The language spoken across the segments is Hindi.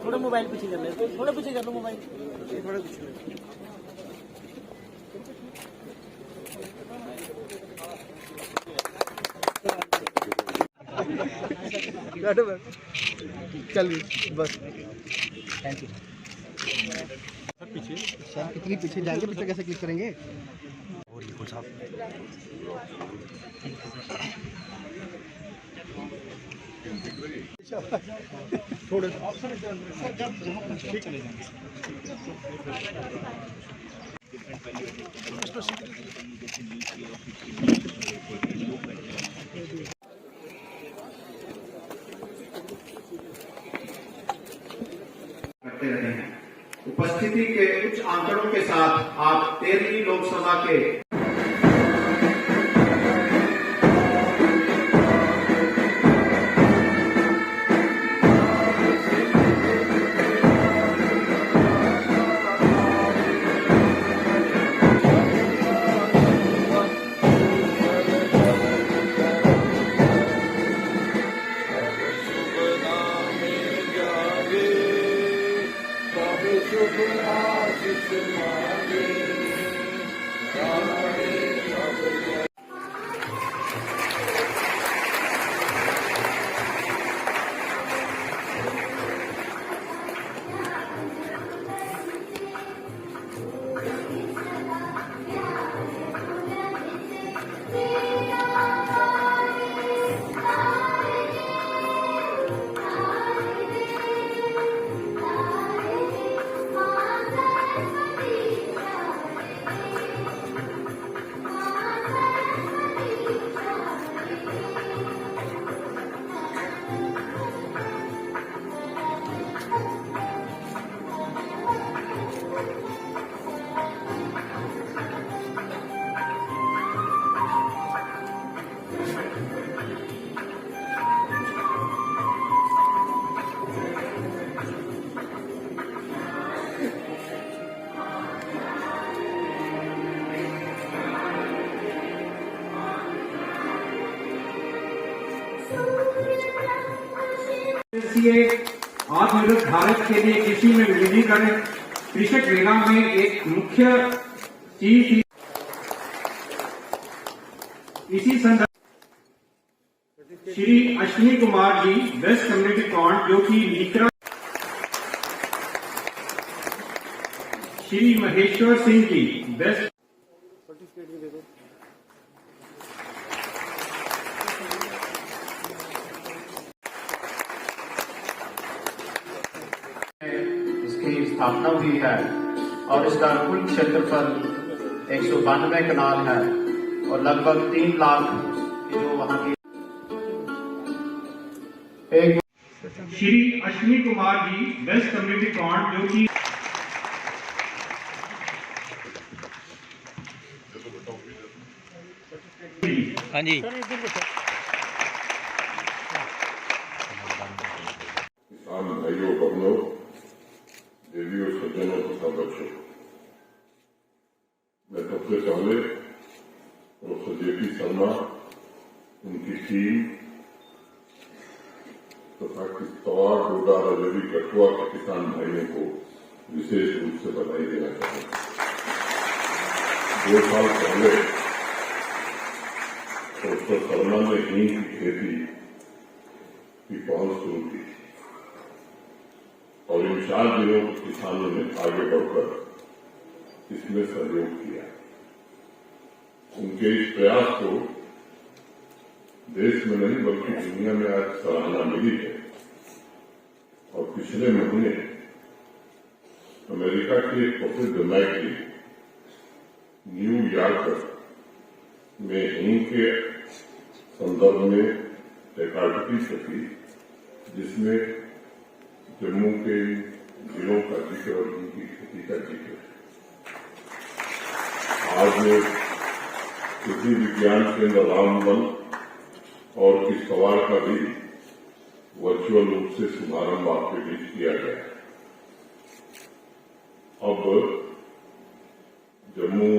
थोड़ा मोबाइल पीछे कर ले, थोड़ा पीछे कर लो मोबाइल, थोड़ा पीछे। चल बस, थैंक यू। पीछे सर कितनी पीछे जाएंगे, पीछे कैसे क्लिक करेंगे? और ये कुछ आप थोड़े ठीक चले जाएंगे। उपस्थिति के उच्च आंकड़ों के साथ आप 13वीं लोकसभा के आत्मनिर्भर भारत के लिए कृषि में विलीनीकरण कृषक मेला में एक मुख्य चीज थी। इसी संदर्भ Shri Ashwini Kumar ji best community can't जो कि लीकरा, श्री महेश्वर सिंह जी बेस्ट इसकी स्थापना हुई है और इसका कुल क्षेत्रफल 192 कनाल है और लगभग 3 लाख जो वहाँ की एक Shri Ashwini Kumar ji best community can't जो कि हाँ जी किसान भाइयों बहनों, देवियों सज्जनों तथा बच्चों, मैं सबसे पहले प्रोफेसर जेपी शर्मा, उनकी टीम तथा किश्तवाड़ डोडा रजौरी कठुआ के किसान भाइयों को विशेष रूप से बधाई देना चाहूँगा। 2 साल पहले प्रोफेसर शर्मा ने हींग की खेती की पहल शुरू की और इन 4 दिनों को किसानों ने आगे बढ़कर इसमें सहयोग किया। उनके इस प्रयास को देश में नहीं बल्कि दुनिया में आज सराहना मिली है और पिछले महीने अमेरिका की एक प्रसिद्ध मैगजीन न्यूयॉर्कर में हींग के संदर्भ में एक आर्टिकल छपी जिसमें जम्मू के जिलों का जिक्र और उनकी खेती का जिक्र है। आज कृषि विज्ञान केंद्र रामबन और किश्तवाड़ का भी वर्चुअल रूप से शुभारंभ आपके बीच किया गया है। अब जम्मू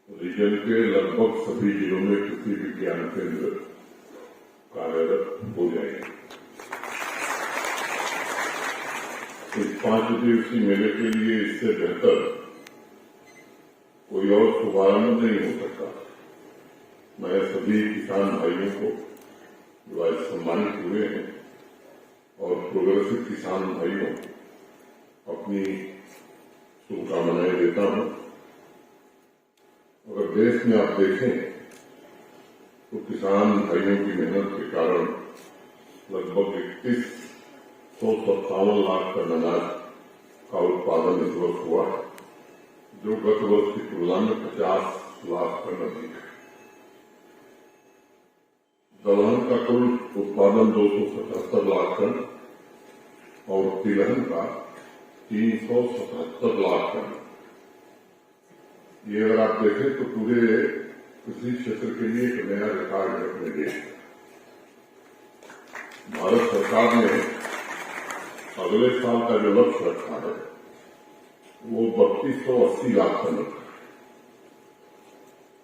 रीजन के लगभग सभी जिलों में कृषि विज्ञान केंद्र कार्यरत हो जाएंगे। इस 5 दिवसीय मेले के लिए इससे बेहतर कोई और शुभारंभ नहीं हो सकता। मैं सभी किसान भाइयों को जो आज सम्मानित हुए हैं और प्रोग्रेसिव किसान भाइयों अपनी शुभकामनाएं देता हूं। अगर देश में आप देखें तो किसान भाइयों की मेहनत के कारण लगभग 3157 लाख टन अनाज का उत्पादन इस वर्ष हुआ, जो गत वर्ष की तुलना में 50 लाख टन अधिक है। दलहन का कुल उत्पादन 277 लाख टन और तिलहन का 377 लाख टन। ये अगर आप देखें तो पूरे कृषि क्षेत्र के लिए एक नया रिकॉर्ड है अपने देश में। भारत सरकार ने अगले साल का जो लक्ष्य रखा है वो 3280 लाख टन रखा है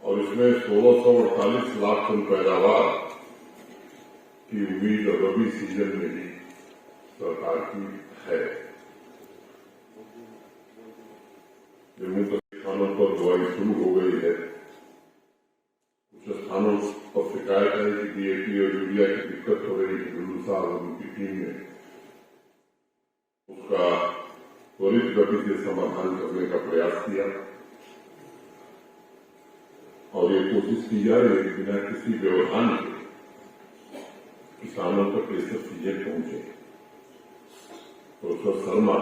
और इसमें 1648 लाख टन पैदावार की उम्मीद रबी सीजन में भी सरकार की है। जम्मू कश्मीर स्थानों पर बुआई शुरू हो गई है। कुछ स्थानों पर शिकायत है कि डीएपी और यूरिया की दिक्कत हो रही है। गुल्लू साहब और उनकी टीम ने उसका त्वरित गति से समाधान करने का प्रयास किया और ये कोशिश की जा रही है कि बिना किसी व्यवधान के किसानों तक ये सब चीजें पहुंचे। प्रोफेसर शर्मा,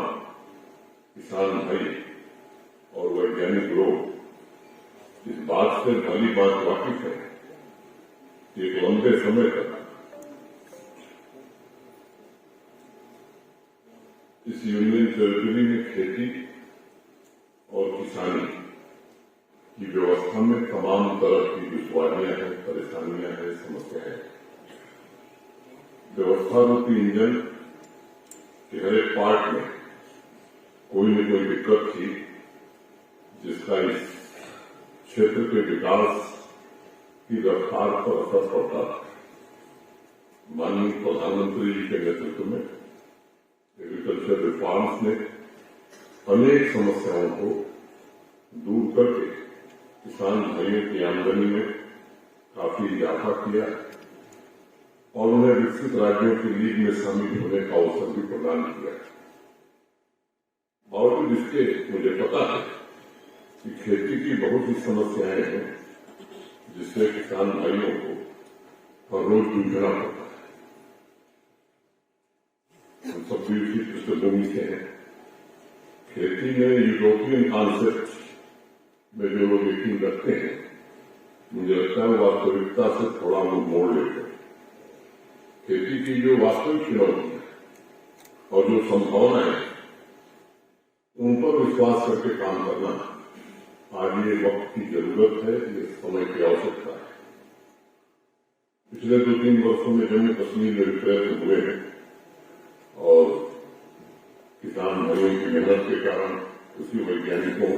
किसान भाई और वैज्ञानिक लोग इस बात से भली बात वाकिफ है कि एक लंबे समय तक इस यूनियन टेरिटरी में खेती और किसानी की व्यवस्था में तमाम तरह की दुश्वारियां हैं, परेशानियां हैं, समस्याएं हैं। व्यवस्था रूपी इंजन के हर एक पार्ट में कोई न कोई दिक्कत थी जिसका इस क्षेत्र के विकास की रफ्तार पर असर पड़ता था। माननीय प्रधानमंत्री जी के नेतृत्व में एग्रीकल्चर रिफॉर्म्स ने अनेक समस्याओं को दूर करके किसान भाइयों की आमदनी में काफी इजाफा किया और उन्हें विकसित राज्यों की लीग में शामिल होने का अवसर भी प्रदान किया। बावजूद इसके मुझे पता है कि खेती की बहुत सी समस्याएं हैं जिससे किसान भाइयों को हर रोज जूझना पड़ता है। हम सब भी उसी पृष्ठभूमि से हैं। खेती में यूरोपियन कॉन्सेप्ट में जो लोग यकीन रखते हैं, मुझे लगता है वास्तविकता से थोड़ा वो मोड़ लेते हैं। खेती की जो वास्तविक चुनौती है और जो संभावनाएं हैं उन पर विश्वास करके काम करना आज ये वक्त की जरूरत है, ये समय की आवश्यकता है। पिछले 2-3 वर्षों में जम्मू कश्मीर में विपरीत हुए हैं और किसान भाइयों की मेहनत के कारण, कृषि वैज्ञानिकों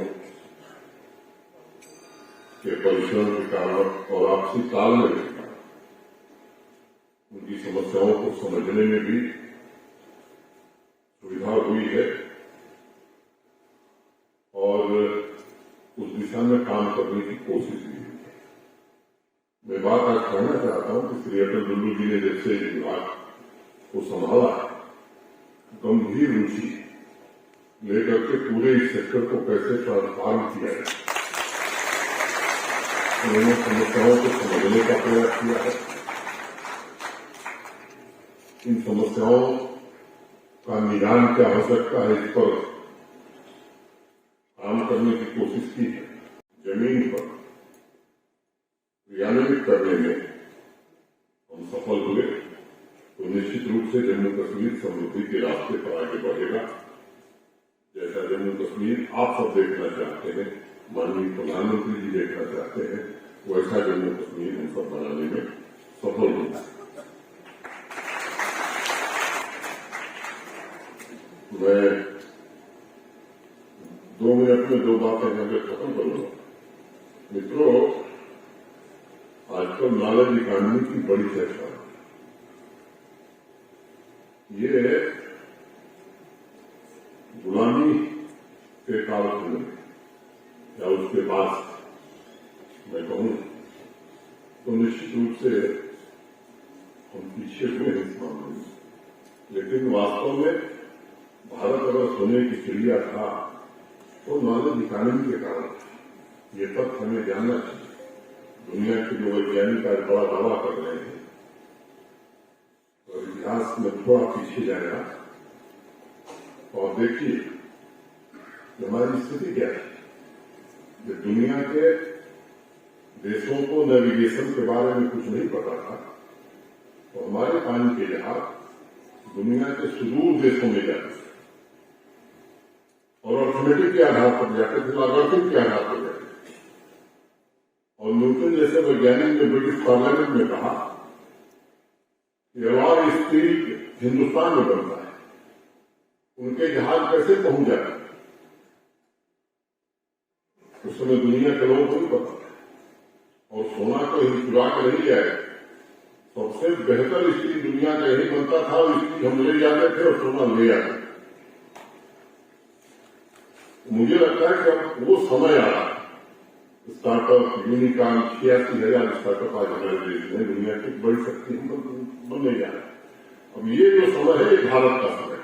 के परिश्रम के कारण और आपसी तालमेल के कारण उनकी समस्याओं को समझने में भी सुविधा हुई है और उस दिशा में काम करने की कोशिश भी हुई है। मैं बात आज कहना चाहता हूं कि श्री अटल डुल्लू जी ने जैसे विभाग को संभाला, गंभीर रुचि लेकर के पूरे इस सेक्टर को कैसे ट्रांसफॉर्म किया है, उन्होंने समस्याओं को समझने का प्रयास किया है। इन समस्याओं का निदान क्या हो सकता है, इस पर काम करने की कोशिश की है। जमीन पर क्रियान्वित करने में हम सफल हुए तो निश्चित रूप से जम्मू कश्मीर समृद्धि के रास्ते पर आगे बढ़ेगा। जैसा जम्मू कश्मीर आप सब देखना चाहते हैं, माननीय प्रधानमंत्री जी देखना चाहते हैं, वैसा जम्मू कश्मीर हम सब बनाने में सफल होगा। मैं 2 मिनट में 2 बातें यहाँ पे खत्म करूंगा। मित्रों, आजकल नॉलेज इकॉनमी की बड़ी चर्चा है। ये गुलामी के कालखंड में या उसके बाद मैं कहूं तो निश्चित रूप से हम पीछे हुए हैं इस मामले में, लेकिन वास्तव में भारत अगर सोने की चिड़िया था तो नॉलेज इकोनॉमी के कारण था। ये तथ्य हमें जानना चाहिए। दुनिया के जो वैज्ञानिक आज बड़ा दावा कर रहे हैं, तो इतिहास में थोड़ा पीछे जाएगा और देखिए कि हमारी स्थिति क्या है। कि दुनिया के देशों को नेविगेशन के बारे में कुछ नहीं पता था, तो हमारे पानी के जहाज दुनिया के सुदूर देशों में जाते थे और अर्थमेटिक के आधार पर जाते थे, लॉगरिथम के आधार पर जाते थे। और न्यूटन जैसे वैज्ञानिक ने ब्रिटिश पार्लियामेंट में कहा कि अवार स्टील हिंदुस्तान में बनता है, उनके जहाज कैसे पहुंच जाते हैं उस समय दुनिया के लोगों को नहीं पता था। और सोना को ही चुरा के नहीं जाए, सबसे बेहतर स्टील दुनिया का यही बनता था, स्टील हम ले जाते थे और सोना ले आते थे। मुझे लगता है कि अब वो समय आ रहा है। स्टार्टअप यूनिकॉर्न 86,000 स्टार्टअप आज हमारे देश में दुनिया की बड़ी शक्ति बनने जा रहा है। अब ये जो समय है ये भारत का समय है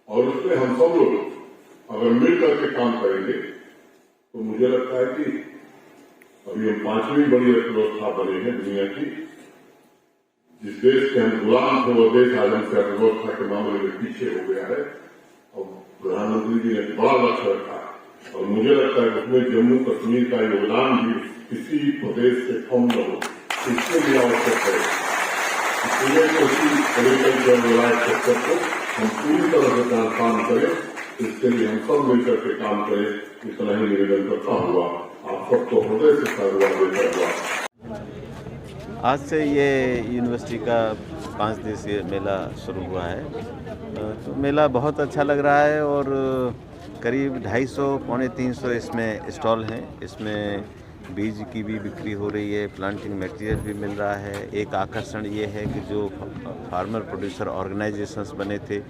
और उसमें हम सब लोग अगर मिलकर के काम करेंगे तो मुझे लगता है कि अभी हम 5वीं बड़ी अर्थव्यवस्था बने हैं दुनिया की। जिस देश के हम गुलाम थे वो देश आज हमसे अर्थव्यवस्था के मामले में पीछे हो गया है और प्रधानमंत्री जी ने बड़ा लक्ष्य रखा है और मुझे लगता है कि उसमें जम्मू कश्मीर का योगदान भी किसी प्रदेश से कम न हो, इसके लिए आवश्यक है। इसलिए एग्रीकल्चर रिलायंस सेक्टर को हम पूरी तरह से ट्रांसफॉर्म करें, इसके लिए हम सब मिलकर के काम करें। इतना ही निवेदन करता हुआ आप सबको हृदय से साधुवाद देता हुआ। आज से ये यूनिवर्सिटी का 5 दिवसीय मेला शुरू हुआ है। तो मेला बहुत अच्छा लग रहा है और करीब 250 पौने 300 इसमें स्टॉल हैं। इसमें बीज की भी बिक्री हो रही है, प्लांटिंग मटेरियल भी मिल रहा है। एक आकर्षण ये है कि जो फार्मर प्रोड्यूसर ऑर्गेनाइजेशंस बने थे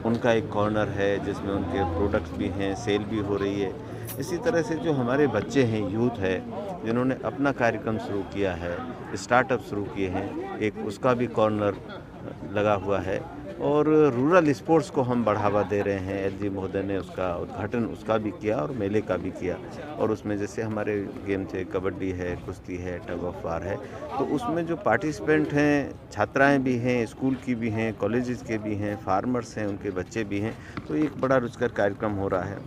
उनका एक कॉर्नर है जिसमें उनके प्रोडक्ट्स भी हैं, सेल भी हो रही है। इसी तरह से जो हमारे बच्चे हैं, यूथ है, जिन्होंने अपना कार्यक्रम शुरू किया है, स्टार्टअप शुरू किए हैं, एक उसका भी कॉर्नर लगा हुआ है। और रूरल स्पोर्ट्स को हम बढ़ावा दे रहे हैं। एलजी महोदय ने उसका उद्घाटन उसका भी किया और मेले का भी किया। और उसमें जैसे हमारे गेम थे, कबड्डी है, कुश्ती है, टग ऑफ वार है, तो उसमें जो पार्टिसिपेंट हैं, छात्राएं भी हैं, स्कूल की भी हैं, कॉलेजेस के भी हैं, फार्मर्स हैं, उनके बच्चे भी हैं। तो एक बड़ा रुचिकर कार्यक्रम हो रहा है।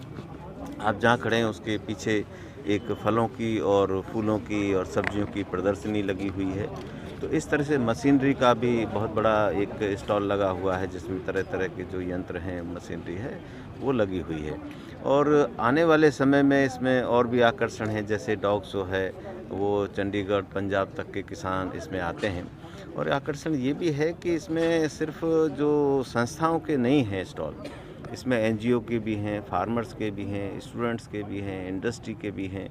आप जहाँ खड़े हैं उसके पीछे एक फलों की और फूलों की और सब्जियों की प्रदर्शनी लगी हुई है। तो इस तरह से मशीनरी का भी बहुत बड़ा एक स्टॉल लगा हुआ है जिसमें तरह तरह के जो यंत्र हैं, मशीनरी है, वो लगी हुई है। और आने वाले समय में इसमें और भी आकर्षण हैं, जैसे डॉग शो है, वो चंडीगढ़ पंजाब तक के किसान इसमें आते हैं। और आकर्षण ये भी है कि इसमें सिर्फ जो संस्थाओं के नहीं हैं स्टॉल, इसमें एनजीओ के भी हैं, फार्मर्स के भी हैं, स्टूडेंट्स के भी हैं, इंडस्ट्री के भी हैं।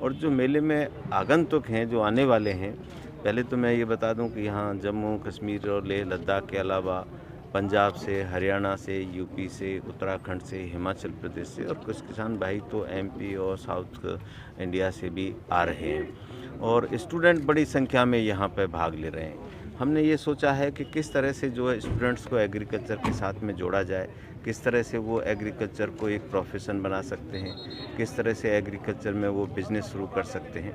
और जो मेले में आगंतुक हैं, जो आने वाले हैं, पहले तो मैं ये बता दूं कि यहाँ जम्मू कश्मीर और लेह लद्दाख के अलावा पंजाब से, हरियाणा से, यूपी से, उत्तराखंड से, हिमाचल प्रदेश से और कुछ किसान भाई तो एमपी और साउथ इंडिया से भी आ रहे हैं। और स्टूडेंट बड़ी संख्या में यहाँ पर भाग ले रहे हैं। हमने ये सोचा है कि किस तरह से जो है स्टूडेंट्स को एग्रीकल्चर के साथ में जोड़ा जाए, किस तरह से वो एग्रीकल्चर को एक प्रोफेशन बना सकते हैं, किस तरह से एग्रीकल्चर में वो बिज़नेस शुरू कर सकते हैं।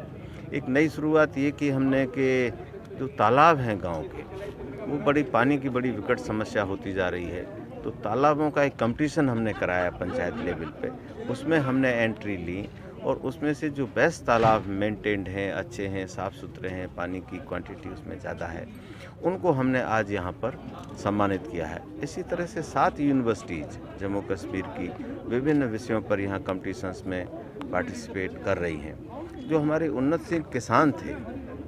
एक नई शुरुआत ये कि हमने कि जो तालाब हैं गांव के, वो बड़ी पानी की बड़ी विकट समस्या होती जा रही है। तो तालाबों का एक कंपटीशन हमने कराया पंचायत लेवल पे, उसमें हमने एंट्री ली और उसमें से जो बेस्ट तालाब मेंटेन्ड हैं, अच्छे हैं, साफ़ सुथरे हैं, पानी की क्वांटिटी उसमें ज़्यादा है, उनको हमने आज यहाँ पर सम्मानित किया है। इसी तरह से 7 यूनिवर्सिटीज़ जम्मू कश्मीर की विभिन्न विषयों पर यहाँ कॉम्पिटिशन्स में पार्टिसिपेट कर रही हैं। जो हमारे उन्नतशील किसान थे,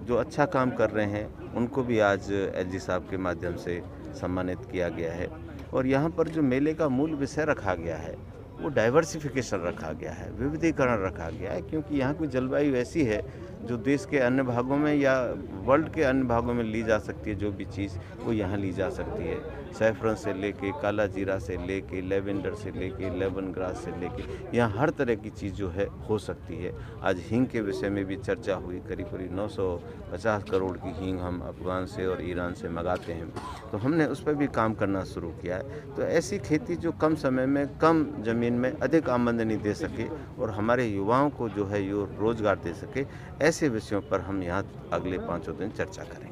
जो अच्छा काम कर रहे हैं, उनको भी आज एलजी साहब के माध्यम से सम्मानित किया गया है। और यहाँ पर जो मेले का मूल विषय रखा गया है वो डाइवर्सिफिकेशन रखा गया है, विविधीकरण रखा गया है, क्योंकि यहाँ की जलवायु ऐसी है जो देश के अन्य भागों में या वर्ल्ड के अन्य भागों में ली जा सकती है, जो भी चीज़ वो यहाँ ली जा सकती है। सैफरन से लेके काला जीरा से लेके लेवेंडर से लेके लेमन ग्रास से लेके यहाँ हर तरह की चीज़ जो है हो सकती है। आज हींग के विषय में भी चर्चा हुई। करीब करीब 950 करोड़ की हींग हम अफगान से और ईरान से मंगाते हैं, तो हमने उस पर भी काम करना शुरू किया है। तो ऐसी खेती जो कम समय में कम ज़मीन में अधिक आमदनी दे सके और हमारे युवाओं को जो है यो रोज़गार दे सके, ऐसे विषयों पर हम यहाँ अगले 5 दिन चर्चा करेंगे।